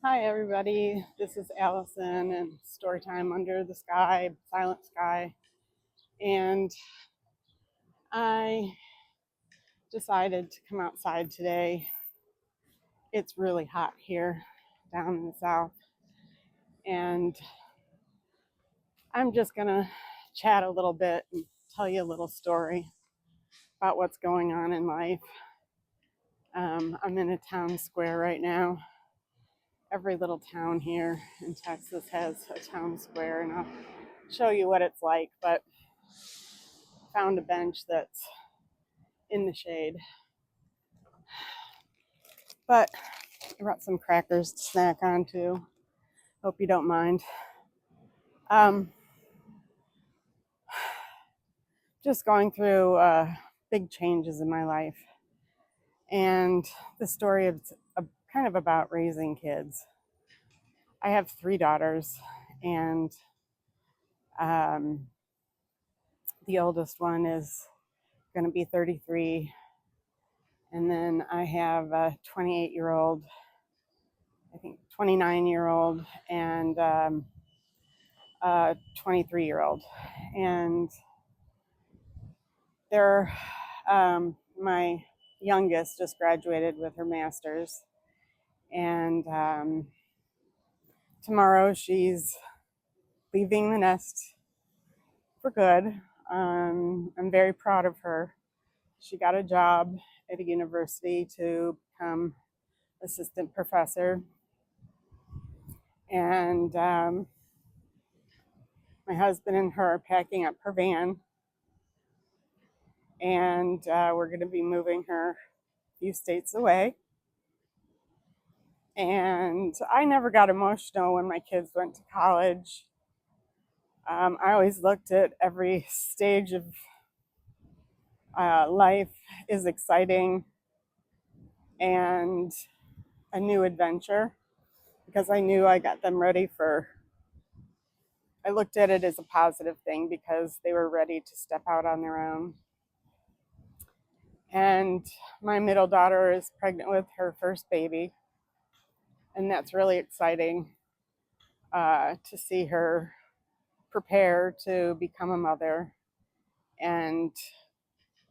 Hi, everybody. This is Allison and Storytime Under the Sky, Silent Sky. And I decided to come outside today. It's really hot here down in the south. And I'm just going to chat a little bit and tell you a little story about what's going on in life. I'm in a town square right now. Every little town here in Texas has a town square, and I'll show you what it's like. But found a bench that's in the shade. But I brought some crackers to snack on too. Hope you don't mind. Um, just going through big changes in my life. And the story is kind of about raising kids. I have three daughters, and um, the oldest one is going to be 33. And then I have a 28-year-old, I think 29-year-old, and a 23-year-old. And they're my youngest just graduated with her master's, and tomorrow she's leaving the nest for good. I'm very proud of her. She got a job at a university to become assistant professor, and my husband and her are packing up her van, and we're going to be moving her a few states away. And I never got emotional when my kids went to college. I always looked at every stage of life is exciting and a new adventure, because I knew I got them ready for, I looked at it as a positive thing because they were ready to step out on their own. And my middle daughter is pregnant with her first baby, and that's really exciting to see her prepare to become a mother. And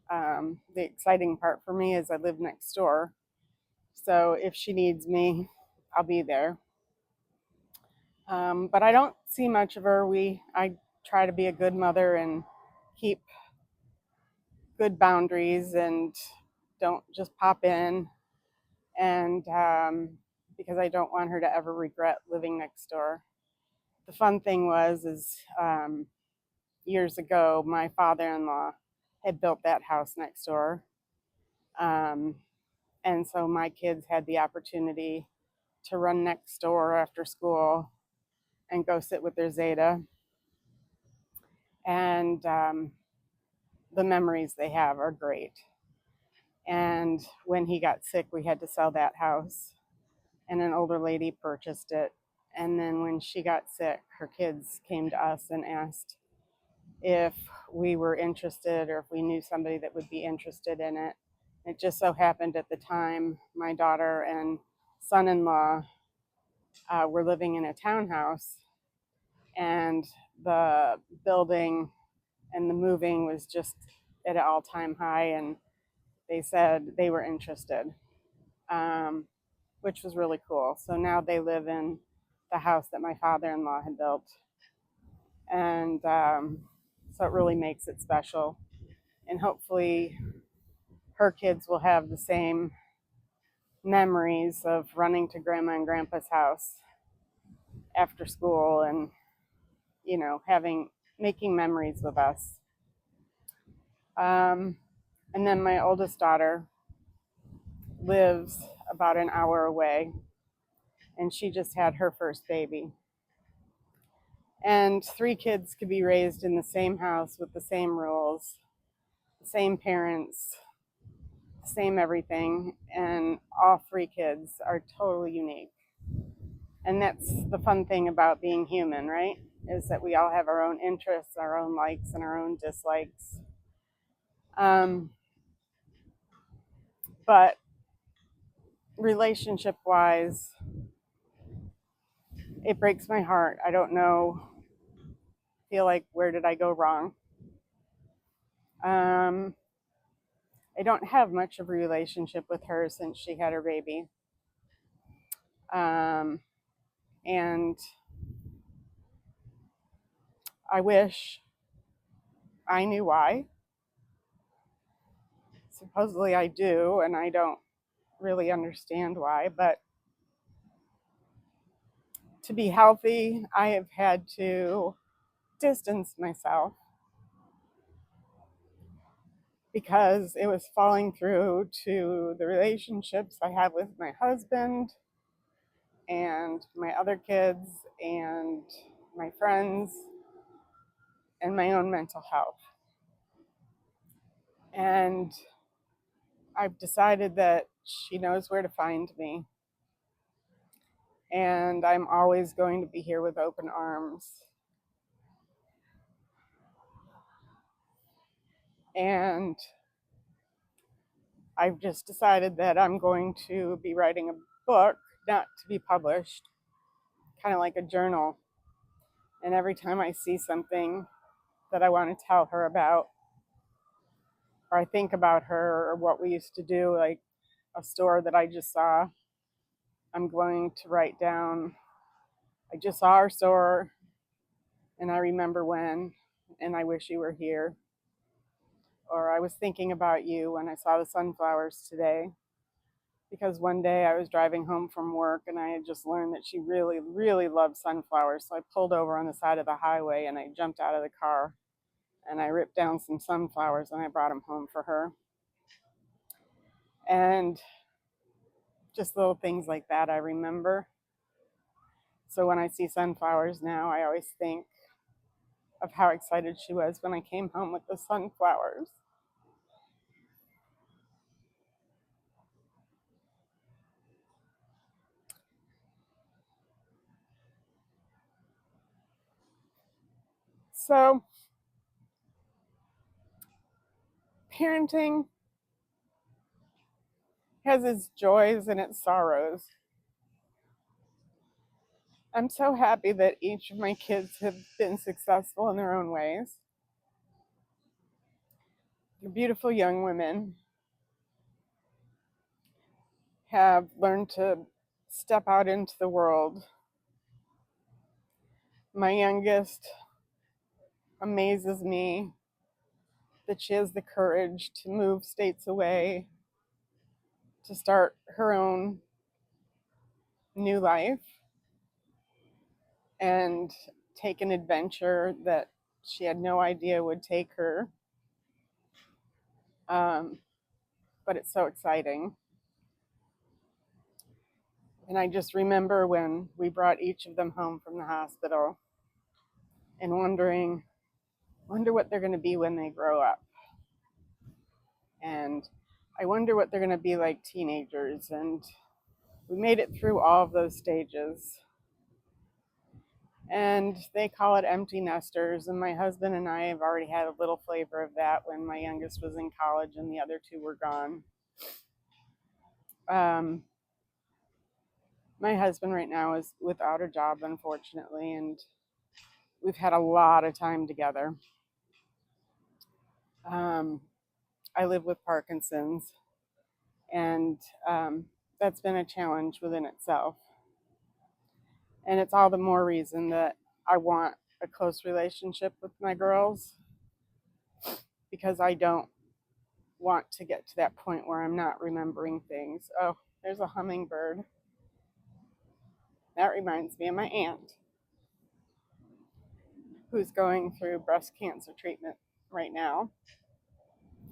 the exciting part for me is I live next door. So if she needs me, I'll be there. But I don't see much of her. I try to be a good mother and keep good boundaries and don't just pop in. And because I don't want her to ever regret living next door. The fun thing is years ago, my father-in-law had built that house next door. Um, and so my kids had the opportunity to run next door after school and go sit with their Zeta. And the memories they have are great. And when he got sick, we had to sell that house, and an older lady purchased it. And then when she got sick, her kids came to us and asked if we were interested or if we knew somebody that would be interested in it. It just so happened at the time my daughter and son-in-law were living in a townhouse, and the building and the moving was just at an all-time high, and they said they were interested, um, which was really cool. So now they live in the house that my father-in-law had built, and so it really makes it special. And hopefully her kids will have the same memories of running to grandma and grandpa's house after school, and having making memories with us. And then my oldest daughter lives about an hour away, and she just had her first baby. And three kids could be raised in the same house with the same rules, the same parents, the same everything, and all three kids are totally unique. And that's the fun thing about being human, right? Is that we all have our own interests, our own likes, and our own dislikes. But relationship wise, it breaks my heart. I don't know, feel like, where did I go wrong? I don't have much of a relationship with her since she had her baby. And I wish I knew why. Supposedly I do, and I don't really understand why, but to be healthy, I have had to distance myself because it was falling through to the relationships I have with my husband and my other kids and my friends and my own mental health. And I've decided that she knows where to find me. And I'm always going to be here with open arms. And I've just decided that I'm going to be writing a book, not to be published, kind of like a journal. And every time I see something that I want to tell her about, or I think about her or what we used to do, like a store that I just saw, I'm going to write down, I just saw our store and I remember when, and I wish you were here. Or I was thinking about you when I saw the sunflowers today. Because one day I was driving home from work and I had just learned that she really, really loved sunflowers. So I pulled over on the side of the highway and I jumped out of the car and I ripped down some sunflowers and I brought them home for her. And just little things like that I remember. So when I see sunflowers now, I always think of how excited she was when I came home with the sunflowers. So parenting has its joys and its sorrows. I'm so happy that each of my kids have been successful in their own ways. They're beautiful young women, have learned to step out into the world. My youngest amazes me that she has the courage to move states away, to start her own new life, and take an adventure that she had no idea would take her. But it's so exciting. And I just remember when we brought each of them home from the hospital and wonder what they're going to be when they grow up. And I wonder what they're going to be like teenagers. And we made it through all of those stages. And they call it empty nesters. And my husband and I have already had a little flavor of that when my youngest was in college and the other two were gone. My husband right now is without a job, unfortunately, and we've had a lot of time together. I live with Parkinson's, and that's been a challenge within itself. And it's all the more reason that I want a close relationship with my girls, because I don't want to get to that point where I'm not remembering things. Oh, there's a hummingbird. That reminds me of my aunt, who's going through breast cancer treatment right now.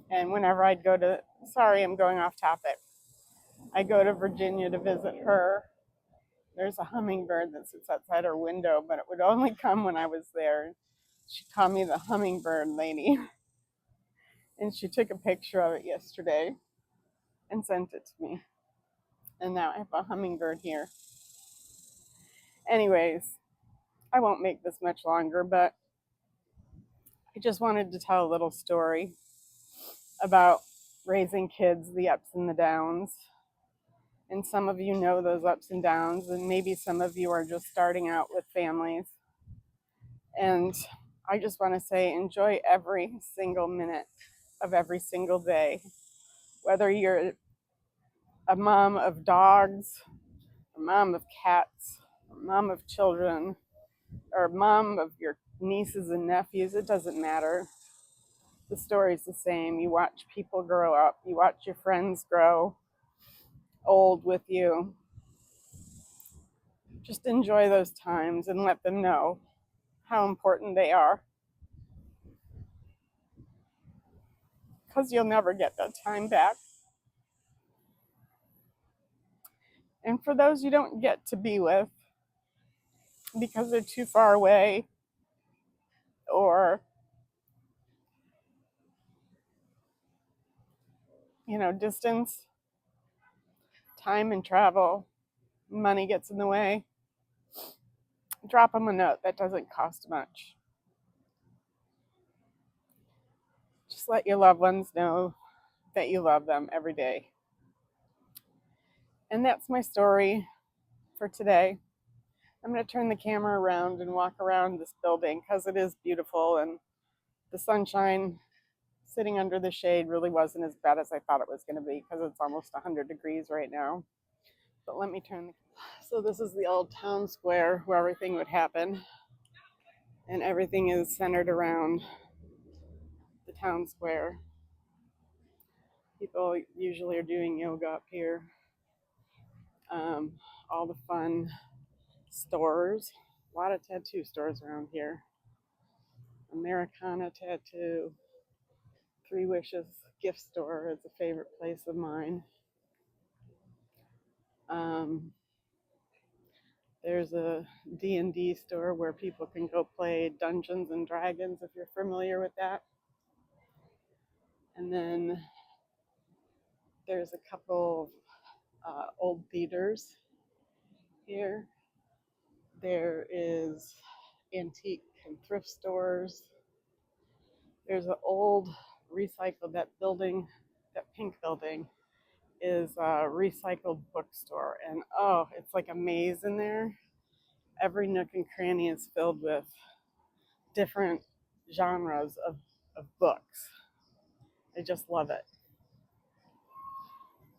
And whenever I'd go to, sorry, I'm going off topic. I go to Virginia to visit her. There's a hummingbird that sits outside her window, but it would only come when I was there. She called me the hummingbird lady. And she took a picture of it yesterday and sent it to me. And now I have a hummingbird here. Anyways, I won't make this much longer, but I just wanted to tell a little story about raising kids, the ups and the downs, And some of you know those ups and downs, and maybe some of you are just starting out with families. And I just want to say enjoy every single minute of every single day. Whether you're a mom of dogs, a mom of cats, a mom of children, or a mom of your nieces and nephews, it doesn't matter. The story's the same. You watch people grow up, you watch your friends grow old with you. Just enjoy those times and let them know how important they are, because you'll never get that time back. And for those you don't get to be with because they're too far away, or distance, time and travel, money gets in the way, drop them a note. That doesn't cost much. Just let your loved ones know that you love them every day. And that's my story for today. I'm going to turn the camera around and walk around this building because it is beautiful, and the sunshine sitting under the shade really wasn't as bad as I thought it was going to be because it's almost 100 degrees right now. But let me turn so this is the old town square where everything would happen, and everything is centered around the town square. People usually are doing yoga up here. All the fun stores, a lot of tattoo stores around here. Americana Tattoo, Three Wishes gift store is a favorite place of mine. There's a D&D store where people can go play Dungeons and Dragons, if you're familiar with that. And then there's a couple old theaters here. There is antique and thrift stores. There's an old recycled, that building, that pink building is a recycled bookstore. And oh, it's like a maze in there. Every nook and cranny is filled with different genres of books. I just love it.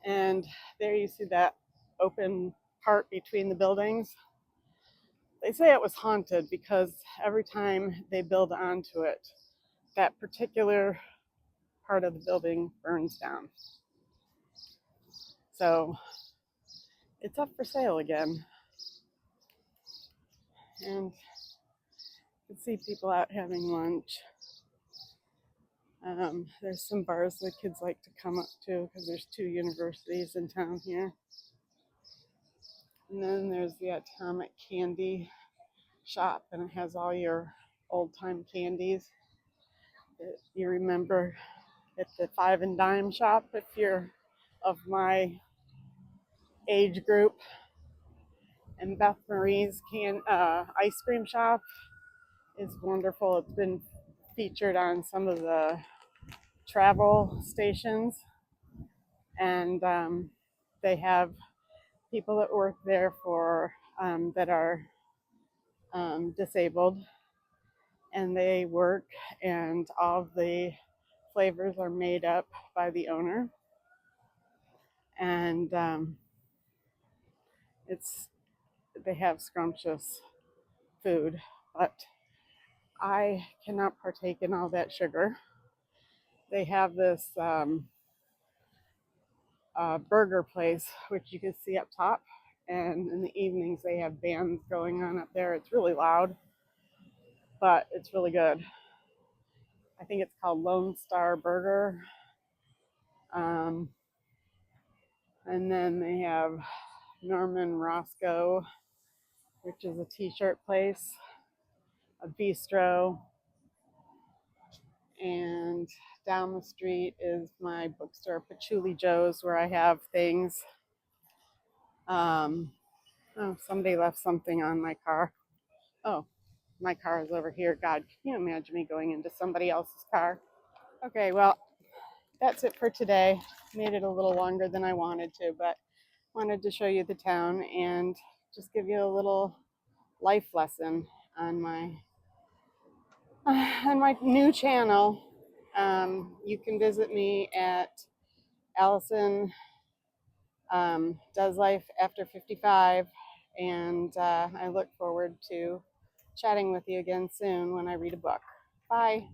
And there you see that open part between the buildings. They say it was haunted because every time they build onto it, that particular part of the building burns down. So it's up for sale again. And you can see people out having lunch. There's some bars the kids like to come up to because there's 2 universities in town here. And then there's the Atomic Candy shop, and it has all your old-time candies that you remember at the 5 and dime shop if you're of my age group. And Beth Marie's ice cream shop is wonderful. It's been featured on some of the travel stations, and they have people that work there for that are disabled, and they work, and all of the flavors are made up by the owner, and they have scrumptious food, but I cannot partake in all that sugar. They have this burger place, which you can see up top, and in the evenings they have bands going on up there. It's really loud, but it's really good. I think it's called Lone Star Burger. And then they have Norman Roscoe, which is a t-shirt place, a bistro, and down the street is my bookstore, Patchouli Joe's, where I have things. Somebody left something on my car. Oh, my car is over here. God, can you imagine me going into somebody else's car? Okay, well, that's it for today. Made it a little longer than I wanted to, but wanted to show you the town and just give you a little life lesson on my new channel. You can visit me at Allison Does Life After 55, and I look forward to chatting with you again soon when I read a book. Bye.